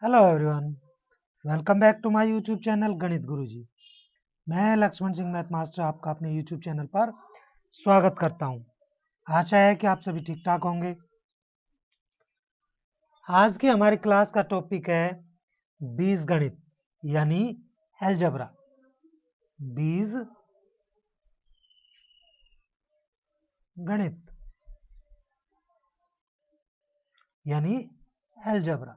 Hello everyone, welcome back to my YouTube channel Ganit Guruji. मैं Lakshman Singh math master आपका अपने YouTube channel पर स्वागत करता हूं। आशा है कि आप सभी ठीक ठाक होंगे। आज की हमारी क्लास का टॉपिक है बीज गणित यानी अलजेब्रा। बीज गणित यानी अलजेब्रा।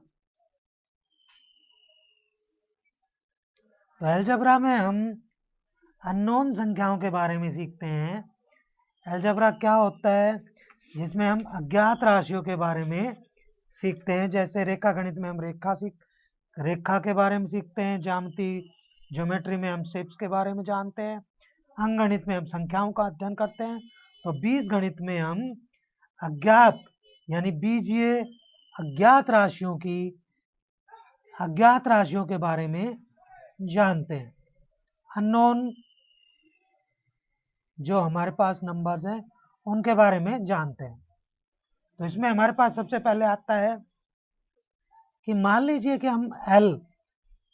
तो अलजेब्रा में हम अननोन संख्याओं के बारे में सीखते हैं। अलजेब्रा क्या होता है, जिसमें हम अज्ञात राशियों के बारे में सीखते हैं। जैसे रेखा गणित में हम रेखा के बारे में सीखते हैं, ज्योमेट्री में हम शेप्स के बारे में जानते हैं, अंकगणित में हम संख्याओं का अध्ययन करते हैं। तो बीज गणित में हम अज्ञात यानी बीजीय अज्ञात राशियों के बारे में जानते हैं। अननोन जो हमारे पास नंबर्स हैं उनके बारे में जानते हैं। तो इसमें हमारे पास सबसे पहले आता है कि मान लीजिए कि हम एल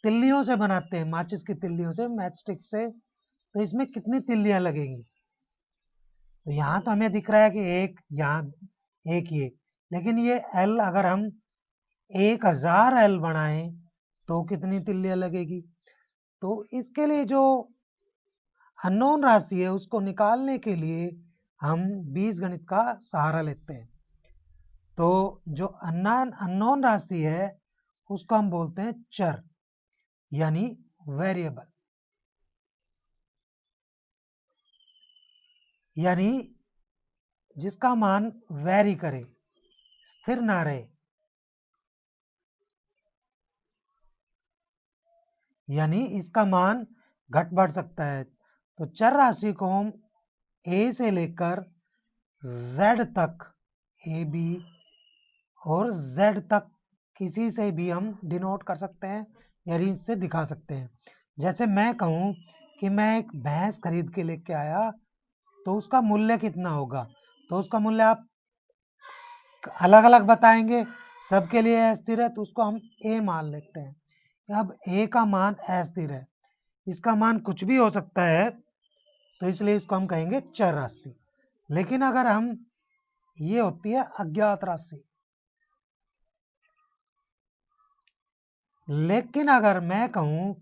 तिल्लियों से बनाते हैं, माचिस की तिल्लियों से, मैच स्टिक से। तो इसमें कितनी तिल्लियां लगेंगी? तो यहाँ तो हमें दिख रहा है कि एक यहाँ, एक ये, लेकिन ये एल अगर हम 1000 एल बनाएं तो कितनी तिल्लियां लगेगी? तो इसके लिए जो अननोन राशि है उसको निकालने के लिए हम बीजगणित का सहारा लेते हैं। तो जो अननोन राशि है उसको हम बोलते हैं चर यानी वेरिएबल, यानी जिसका मान वेरी करे, स्थिर ना रहे, यानी इसका मान घट बढ़ सकता है। तो चर राशि को हम ए से लेकर जेड तक, ए बी और जेड तक किसी से भी हम डिनोट कर सकते हैं, यानी इससे दिखा सकते हैं। जैसे मैं कहूँ कि मैं एक भैंस खरीद के लेके आया, तो उसका मूल्य कितना होगा? तो उसका मूल्य आप अलग अलग बताएंगे, सबके लिए अस्थिर है, तो उसको हम ए मान लेते हैं। अब ए का मान अस्थिर है, इसका मान कुछ भी हो सकता है, तो इसलिए इसको हम कहेंगे चर राशि। लेकिन अगर हम, ये होती है अज्ञात राशि। लेकिन अगर मैं कहूं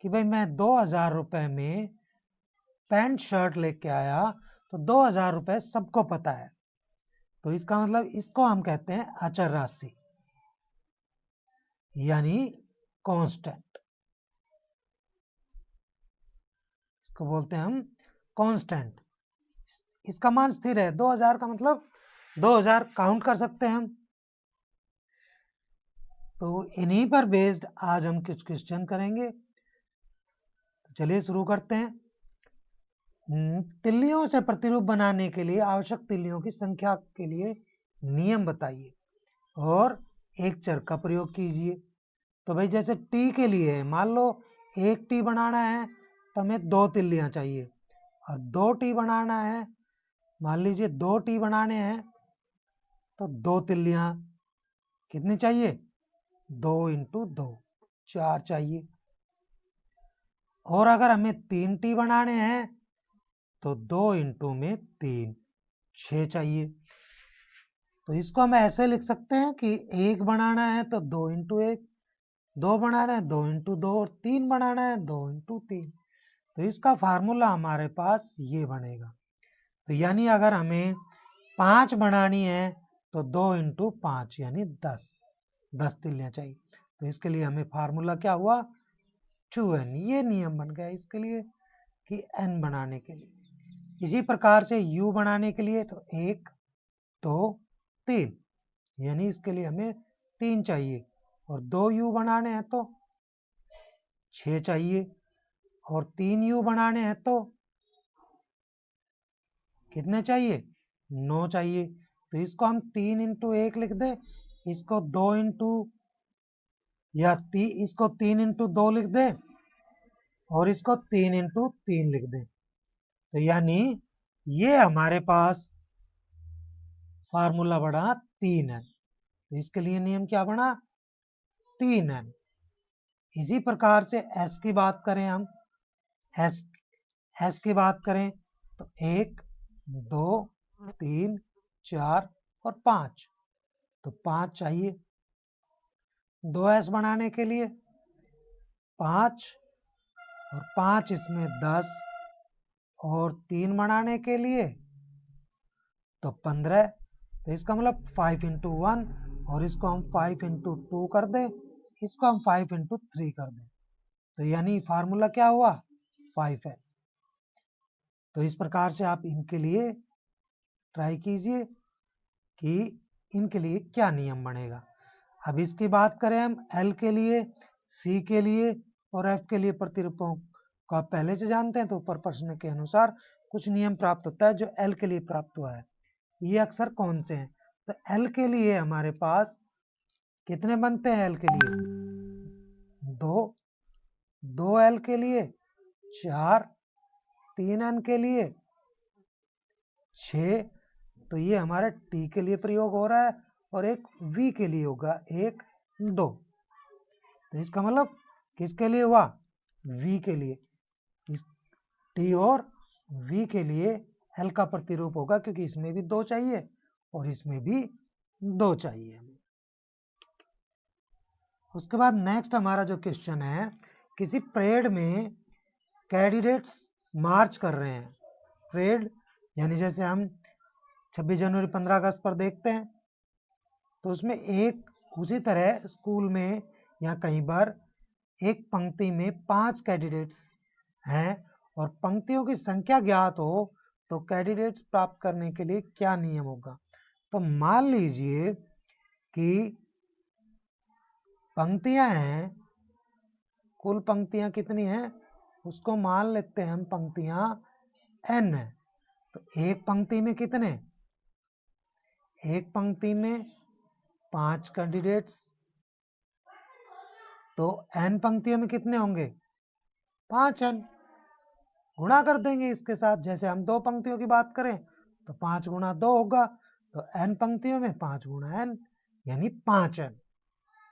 कि भाई मैं 2000 रुपए में पैंट शर्ट लेके आया, तो 2000 रुपए सबको पता है, तो इसका मतलब इसको हम कहते हैं अचर राशि यानी कांस्टेंट। इसको बोलते हैं हम कांस्टेंट। इसका मान स्थिर है, 2000 का मतलब 2000 काउंट कर सकते हैं हम। तो इन्हीं पर बेस्ड आज हम कुछ क्वेश्चन करेंगे। तो चलिए शुरू करते हैं। तिल्लियों से प्रतिरूप बनाने के लिए आवश्यक तिल्लियों की संख्या के लिए नियम बताइए और एक चर का प्रयोग कीजिए। तो भाई जैसे टी के लिए है, मान लो 1 टी बनाना है तो हमें 2 तिल्लियां चाहिए, और 2 टी बनाना है, मान लीजिए 2 टी बनाने हैं तो 2 तिल्लियां कितनी चाहिए? 2 इंटू 2, 4 चाहिए। और अगर हमें 3 टी बनाने हैं तो 2 इंटू में 3, 6 चाहिए। तो इसको हम ऐसे लिख सकते हैं कि 1 बनाना है तो 2 इंटू 1, 2 बनाना है 2 इंटू 2, और 3 बनाना है 2 इंटू 3। तो इसका फार्मूला हमारे पास ये बनेगा। तो यानी अगर हमें 5 बनानी है तो 2 इंटू 5 यानी 10 तिल्लियां चाहिए। तो इसके लिए हमें फार्मूला क्या हुआ? 2n। ये नियम बन गया इसके लिए कि n बनाने के लिए। इसी प्रकार से u बनाने के लिए तो 1 2 3, यानी इसके लिए हमें 3 चाहिए, और 2u बनाने हैं तो 6 चाहिए, और 3u बनाने हैं तो कितने चाहिए? 9 चाहिए। तो इसको हम 3 इंटू 1 लिख दें, इसको 2 इंटू इसको 3 इंटू 2 लिख दें, और इसको 3 इंटू 3 लिख दें। तो यानी ये हमारे पास फार्मूला बना 3n। तो इसके लिए नियम क्या बना? 3n। इसी प्रकार से s की बात करें हम, s की बात करें तो 1 2 3 4 और 5, तो 5 चाहिए। 2s बनाने के लिए 5 और 5 इसमें 10 और 3 बनाने के लिए तो 15, तो इसका मतलब 5 into 1 और इसको हम 5 into 2 कर दें, इसको हम 5 into 3 कर दें, तो यानी फार्मूला क्या हुआ 5n। तो इस प्रकार से आप इनके लिए ट्राई कीजिए कि इनके लिए क्या नियम बनेगा। अब इसकी बात करें हम L के लिए, C के लिए और F के लिए प्रतिरूपों को आप पहले से जानते हैं, तो ऊपर प्रश्न के अनुसार कुछ नियम प्राप्त होता है जो L के लिए प्राप्त हुआ है। ये अक्सर कौन से हैं, तो L के लिए हमारे पास कितने बनते हैं, L के लिए 2 L के लिए 4, 3n के लिए 6, तो ये हमारे T के लिए प्रयोग हो रहा है और एक V के लिए होगा 1 2, तो इसका मतलब किसके लिए हुआ V के लिए, इस T और V के लिए L का प्रतिरूप होगा, क्योंकि इसमें भी 2 चाहिए और इसमें भी 2 चाहिए हमें। उसके बाद नेक्स्ट हमारा जो क्वेश्चन है, किसी परेड में कैंडिडेट्स मार्च कर रहे हैं। परेड यानी जैसे हम 26 जनवरी 15 अगस्त पर देखते हैं, तो उसमें एक उसी तरह स्कूल में या कहीं पर एक पंक्ति में 5 कैंडिडेट्स हैं और पंक्तियों की संख्या ज्ञात हो, तो कैंडिडेट्स प्राप्त करने के लिए क्या नियम होगा। तो मान लीजिए कि पंक्तियां हैं, कुल पंक्तियां कितनी हैं, उसको मान लेते हैं हम पंक्तियां n है, तो एक पंक्ति में कितने, एक पंक्ति में 5 कैंडिडेट्स, तो n पंक्तियों में कितने होंगे 5n, गुणा कर देंगे इसके साथ। जैसे हम 2 पंक्तियों की बात करें तो 5 गुणा 2 होगा, तो n पंक्तियों में 5 गुणा n यानी 5n,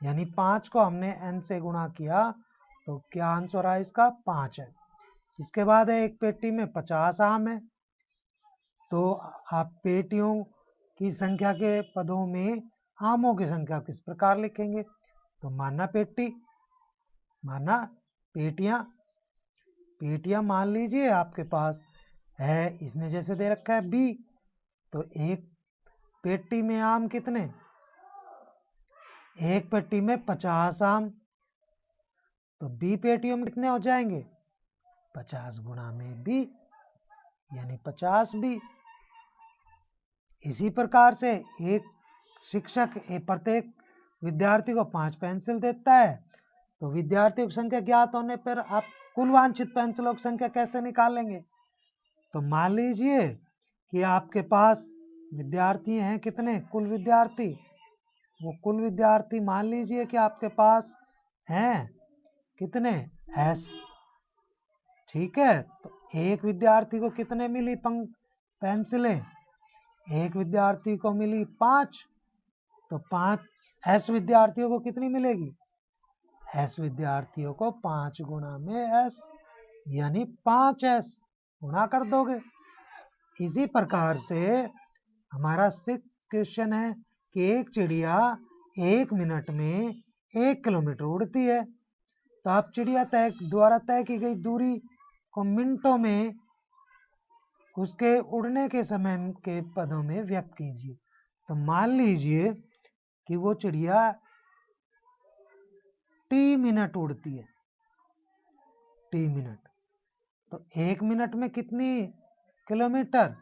यानी 5 को हमने n से गुणा किया तो क्या आंसर आया इसका 5n। इसके बाद है एक पेटी में 50 आम है, तो आप पेटियों की संख्या के पदों में आमों की संख्या किस प्रकार लिखेंगे, तो माना पेटी, माना पेटियां, पेटियां मान लीजिए आपके पास है, इसने जैसे दे रखा है B, तो एक पेटी में आम कितने, एक पेटी में 50 आम, तो B पेटियों में कितने हो जाएंगे 50 गुणा में B यानी 50 B। इसी प्रकार से एक शिक्षक प्रत्येक विद्यार्थी को 5 पेंसिल देता है, तो विद्यार्थियों की संख्या ज्ञात होने पर आप कुल वांछित पेंसिलों की संख्या कैसे निकालेंगे। तो मान लीजिए कि आपके पास विद्यार्थी हैं कितने, कुल विद्यार्थी, वो कुल विद्यार्थी मान लीजिए कि आपके पास हैं कितने S, ठीक है। तो एक विद्यार्थी को कितने मिली पेंसिलें, एक विद्यार्थी को मिली 5, तो 5 S विद्यार्थियों को कितनी मिलेगी, S विद्यार्थियों को 5 गुणा में S यानी 5S गुणा कर दोगे। इसी प्रकार से हमारा 6th क्वेश्चन है कि एक चिड़िया 1 मिनट में 1 किलोमीटर उड़ती है, तो आप चिड़िया द्वारा तय की गई दूरी को मिनटों में उसके उड़ने के समय के पदों में व्यक्त कीजिए। तो मान लीजिए कि वो चिड़िया T मिनट उड़ती है, T मिनट, तो 1 मिनट में कितनी किलोमीटर,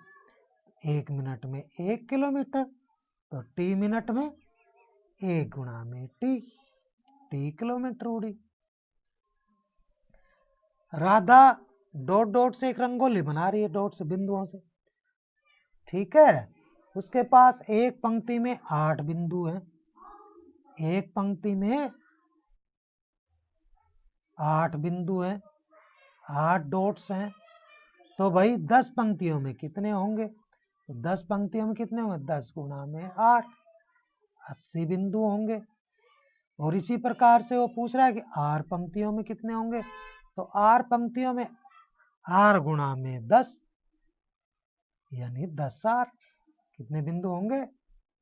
1 मिनट में 1 किलोमीटर, तो T मिनट में 1 गुणा में T किलोमीटर उड़ी। राधा डॉट डॉट से एक रंगोली बना रही है, डॉट से बिंदुओं से, ठीक है। उसके पास एक पंक्ति में 8 बिंदु हैं, एक पंक्ति में 8 बिंदु हैं, 8 डॉट्स हैं, तो भाई 10 पंक्तियों में कितने होंगे, तो 10 पंक्तियों में कितने होंगे 10 गुणा में 8 80 बिंदु होंगे। और इसी प्रकार से वो पूछ रहा है कि आर पंक्तियों में कितने होंगे, तो आर पंक्तियों में आर गुणा में 10 यानी 10 आर। कितने बिंदु होंगे,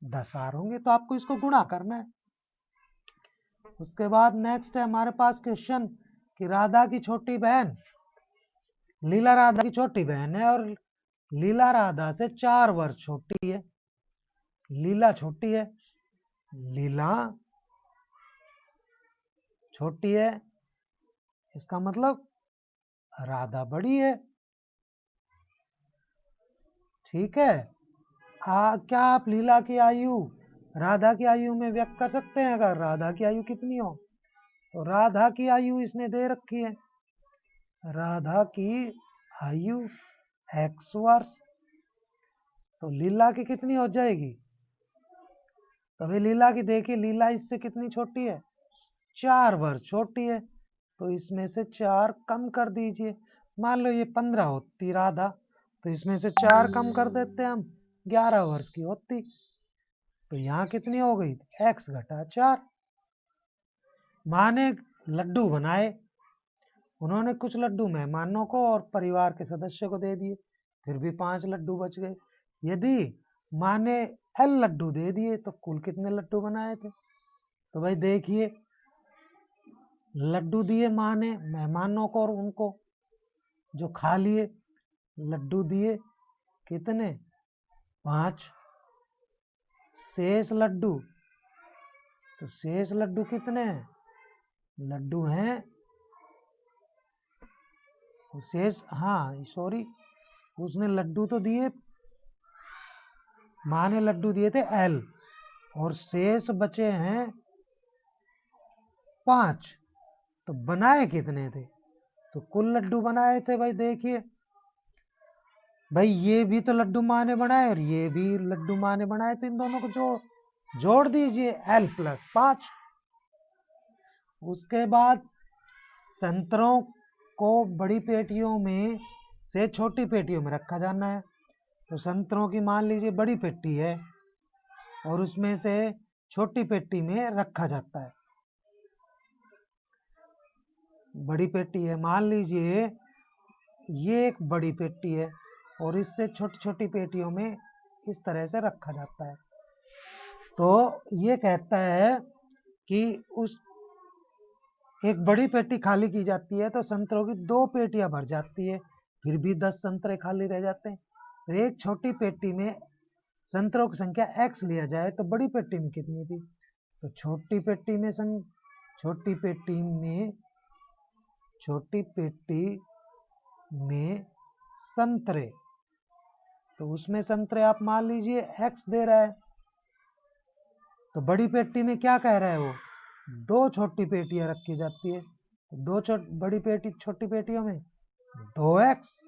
10 आर होंगे। तो आपको इसको गुणा करना है। उसके बाद नेक्स्ट है हमारे पास क्वेश्चन कि राधा की छोटी बहन लीला राधा की छोटी बहन है और लीला राधा से 4 वर्ष छोटी है। लीला छोटी है, लीला छोटी है, इसका मतलब राधा बड़ी है। ठीक है। क्या आप लीला की आयु राधा की आयु में व्यक्त कर सकते हैं? अगर राधा की आयु कितनी हो, तो राधा की आयु इसने दे रखी है, राधा की आयु x वर्ष। तो लीला की कितनी हो जाएगी, तो भाई लीला की देखिए, लीला इससे कितनी छोटी है, 4 वर्ष छोटी है। तो इसमें से 4 कम कर दीजिए। मान लो ये 15 होती राधा, तो इसमें से 4 कम कर देते हम, 11 वर्ष की होती। तो यहाँ कितनी हो गई, x घटा 4। माँ ने लड्डू बनाए, उन्होंने कुछ लड्डू मेहमानों को और परिवार के सदस्य को दे दिए, फिर भी 5 लड्डू बच गए। यदि माँ ने L लड्डू दे दिए तो कुल कितने लड्डू बनाए थे, तो भाई देखिए, लड्डू दिए माँ ने मेहमानों को और उनको जो खा लिए, लड्डू दिए कितने, 5। शेष लड्डू, तो शेष लड्डू कितने हैं, लड्डू हैं शेष, हाँ सॉरी, उसने लड्डू तो दिए, माँ ने लड्डू दिए थे L और शेष बचे हैं 5। तो बनाए कितने थे, तो कुल लड्डू बनाए थे भाई देखिए, भाई ये भी तो लड्डू माँ ने बनाए और ये भी लड्डू माँ ने बनाए, तो इन दोनों को जोड़ दीजिए L + 5। उसके बाद संतरों को बड़ी पेटियों में से छोटी पेटियों में रखा जाना है। तो संतरों की मान लीजिए बड़ी पेटी है और उसमें से छोटी पेटी में रखा जाता है। बड़ी पेटी है, मान लीजिए ये एक बड़ी पेटी है और इससे छोटी छोटी पेटियों में इस तरह से रखा जाता है। तो ये कहता है कि उस एक बड़ी पेटी खाली की जाती है तो संतरों की 2 पेटियां भर जाती है, फिर भी 10 संतरे खाली रह जाते हैं। तो एक छोटी पेटी में संतरों की संख्या x लिया जाए तो बड़ी पेटी में कितनी थी, तो छोटी पेटी में संतरे, तो उसमें संतरे आप मान लीजिए x दे रहा है, तो बड़ी पेटी में क्या कह रहा है वो, 2 छोटी पेटियां रखी जाती है, तो 2 बड़ी पेटी छोटी पेटियों में 2x।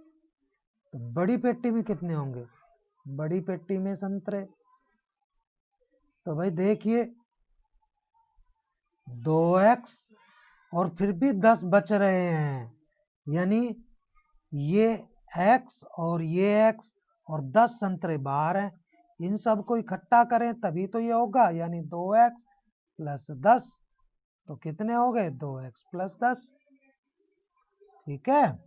तो बड़ी पेटी में कितने होंगे, बड़ी पेटी में संतरे, तो भाई देखिए 2x और फिर भी 10 बच रहे हैं, यानी ये x और ये x और 10 संतरे बाहर हैं, इन सबको इकट्ठा करें तभी तो ये होगा, यानी 2x + 10। तो कितने हो गए, 2x + 10। ठीक है।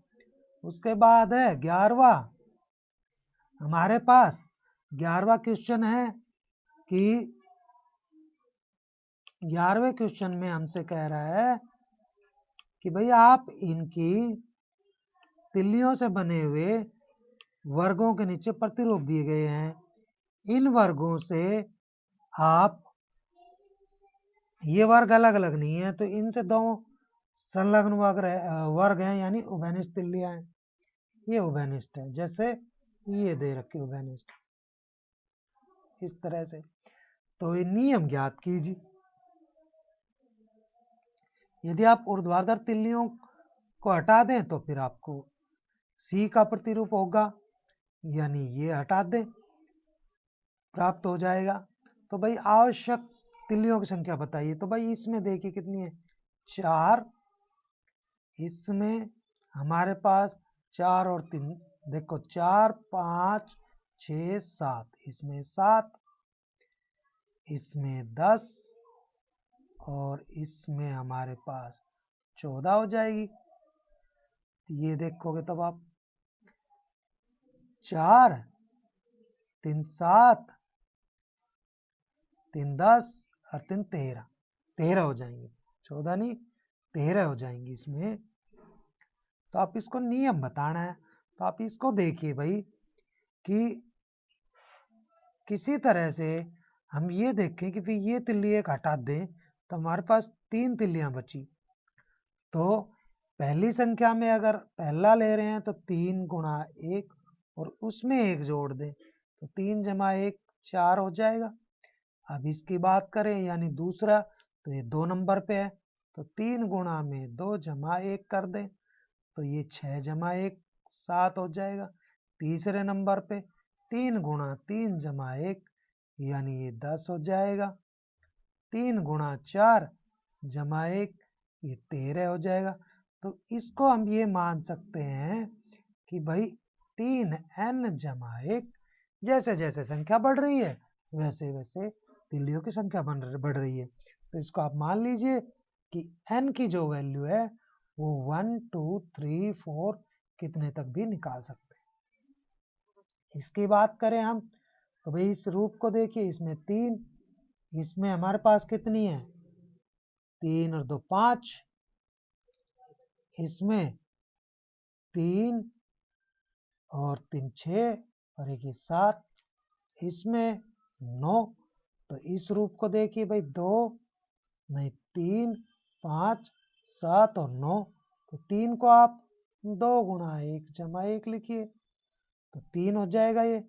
उसके बाद है 11वां, हमारे पास 11वां क्वेश्चन है कि 11वें क्वेश्चन में हमसे कह रहा है कि भाई आप इनकी तिल्लियों से बने हुए वर्गों के नीचे प्रतिरूप दिए गए हैं, इन वर्गों से आप, ये वर्ग अलग अलग नहीं है तो इनसे 2 संलग्न वर्ग हैं, यानी उभयनिष्ठ तिल्लियां हैं, ये उभयनिष्ठ है, जैसे ये दे रखी उभयनिष्ठ इस तरह से। तो ये नियम ज्ञात कीजिए। यदि आप ऊर्ध्वाधर तिल्लियों को हटा दें तो फिर आपको C का प्रतिरूप होगा, यानी ये हटा दें, प्राप्त हो जाएगा। तो भाई आवश्यक तिल्लियों की संख्या बताइए, तो भाई इसमें देखिए कितनी है, 4, इसमें हमारे पास 4 और 3, देखो 4, 5, 6, 7, इसमें 7, इसमें 10 और इसमें हमारे पास 14 हो जाएगी। ये देखोगे तब आप 4 3 7 3 10 और 3 13 हो जाएंगे, 14 नहीं 13 हो जाएंगी इसमें। तो आप इसको नियम बताना है, तो आप इसको देखिए भाई कि किसी तरह से हम ये देखें कि फिर ये तिल्ली एक हटा दें तो हमारे पास 3 तिल्लियां बची। तो पहली संख्या में अगर पहला ले रहे हैं तो 3 गुणा 1 और उसमें 1 जोड़ दें तो 3 जमा 1 4 हो जाएगा। अब इसकी बात करें यानी दूसरा, तो ये 2 नंबर पे है तो 3 गुणा में 2 जमा 1 कर दें तो ये 6 जमा 1 7 हो जाएगा। तीसरे नंबर पे 3 गुणा 3 जमा 1 यानी ये 10 हो जाएगा। 3 गुणा 4 जमा 1 ये 13 हो जाएगा। तो इसको हम ये मान सकते हैं कि भाई 3n जमा 1, जैसे जैसे संख्या बढ़ रही है वैसे वैसे तिल्लियों की संख्या बढ़ रही है। तो इसको आप मान लीजिए कि n की जो वैल्यू है वो 1 2 3 4 कितने तक भी निकाल सकते हैं। इसकी बात करें हम तो भाई इस रूप को देखिए, इसमें 3, इसमें हमारे पास कितनी है 3 और 2 5, इसमें 3 और 3 6 और एक 7, इसमें 9। तो इस रूप को देखिए भाई 2 नहीं 3 5 7 और 9, तो 3 को आप 2 गुणा 1 जमा 1 लिखिए तो 3 हो जाएगा। ये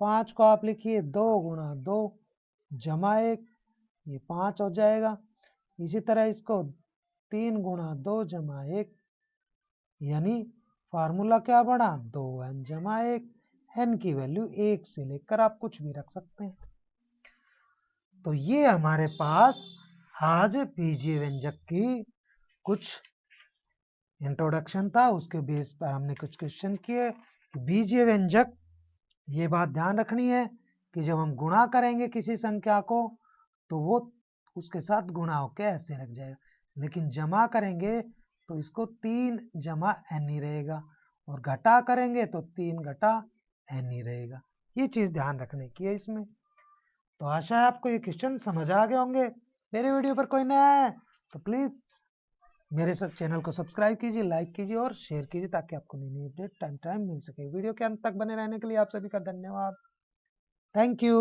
5 को आप लिखिए 2 गुणा 2 जमा 1, ये 5 हो जाएगा। इसी तरह इसको 3 गुणा 2 जमा 1 यानी फार्मूला क्या बना 2n जमा 1, n की वैल्यू 1 से लेकर आप कुछ भी रख सकते हैं। तो ये हमारे पास आज बीजीय व्यंजक की कुछ इंट्रोडक्शन था, उसके बेस पर हमने कुछ क्वेश्चन किए। बीजीय व्यंजक, ये बात ध्यान रखनी है कि जब हम गुणा करेंगे किसी संख्या को तो वो उसके साथ गुणा होकर ऐसे रख जाएगा, लेकिन जमा करेंगे तो इसको 3 जमा n ही रहेगा और घटा करेंगे तो 3 घटा n ही रहेगा। ये चीज ध्यान रखने की है इसमें। तो आशा है आपको ये क्वेश्चन समझ आ गए होंगे। मेरे वीडियो पर कोई नया है तो प्लीज मेरे चैनल को सब्सक्राइब कीजिए, लाइक कीजिए और शेयर कीजिए ताकि आपको नई नई अपडेट टाइम टाइम मिल सके। वीडियो के अंत तक बने रहने के लिए आप सभी का धन्यवाद। Thank you.